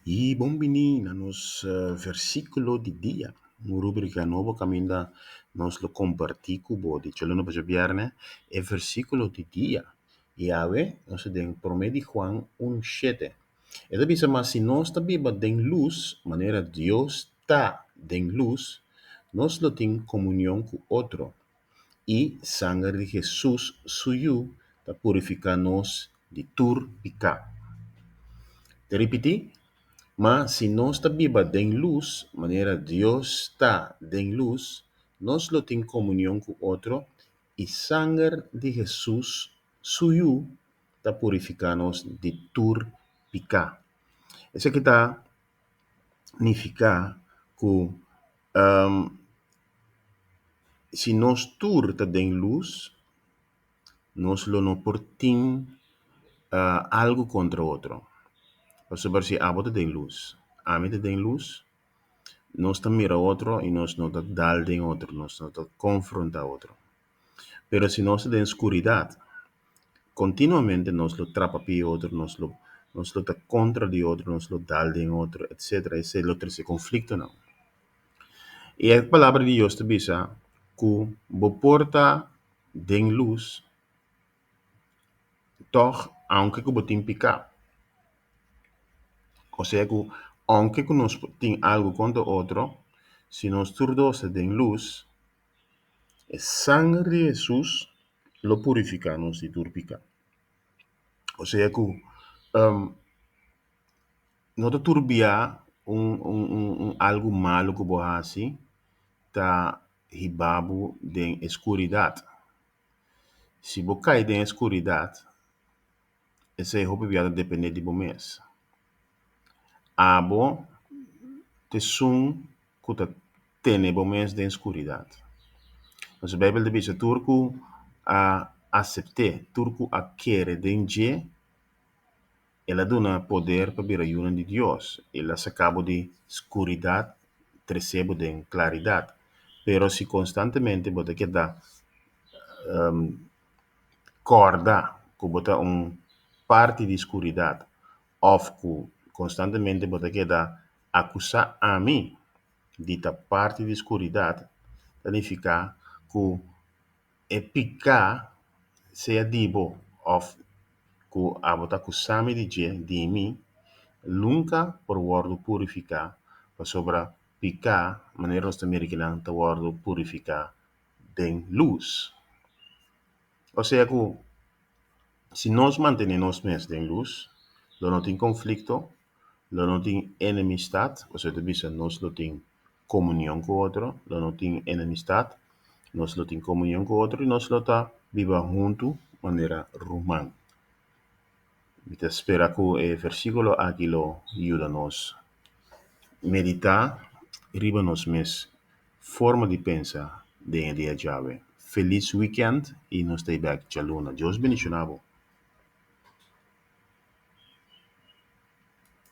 E bombini na nos versículo di dia. Una rubrica nuova caminda nos lo comparti cubo di celano pa bierne e versículo di dia. Yahweh nos den promedi Juan 1:7. E da bisa mas si nos ta biba den luz, manera Dios ta den luz, nos lo tin comunión con otro. Y sangre de Jesús suyo ta purificarnos de tur pica. Te repiti? Mas si no está viva den luz, manera Dios está den luz, nos lo tiene comunión con otro, y sangre de Jesús suyo está purificarnos de tur pica. Eso que está significa que si nos tur está den luz, nos lo no portin algo contra otro. O sea, si abo te den luz, a mí te den luz, nos ta mira otro y nos no ta dalde en otro, nos no ta confronta otro. Pero si nos de oscuridad, continuamente nos lo trapa pi otro, nos lo ta contra de otro, nos lo dalde en otro, etc. Ese es el otro, ese conflicto, no. Y la palabra de Dios te dice que bo porta den luz, toch, aunque que bo tin pica. O sea que, aunque que nos tin algo contra otro, si nos turdos den luz, el sangre de Jesús lo purificamos y turpica. O sea que no te turbia algo malo que vos haces, ta hibabu de escuridad. Si vos caes en escuridad, ese hijo va depender de vos mes. Abo te sun que te tiene vos mes de escuridad. Entonces, la Biblia dice, turco a acepte, turco a quiere denje, ela dona poder para vir ayuda de Dios. Ela sacaba de escuridad, trecebo de claridad. Pero si constantemente bota queda corda, que bota parte de escuridad, of que constantemente bota queda acusar a mí de ta parte de escuridad, significa que é picar se dibo of que a bota acusar-me de mim, nunca por word purificar, para sobra picar, maneira norte-americana, ta word purificar den luz. O sea que, si nos mantenemos mes den luz, lo no tem conflicto, lo no tem enemistad, o sea, te dice, nos lo tem comunión con otro, lo no tem enemistad, nos lo tem comunión con otro y nos lo ta viva junto, manera romana. Te espera que el versículo aquí lo ayuda nos meditar, riba nos mes forma de pensar de dia llave. Feliz weekend y nos stay back, Jaluna. Dios bendicionado.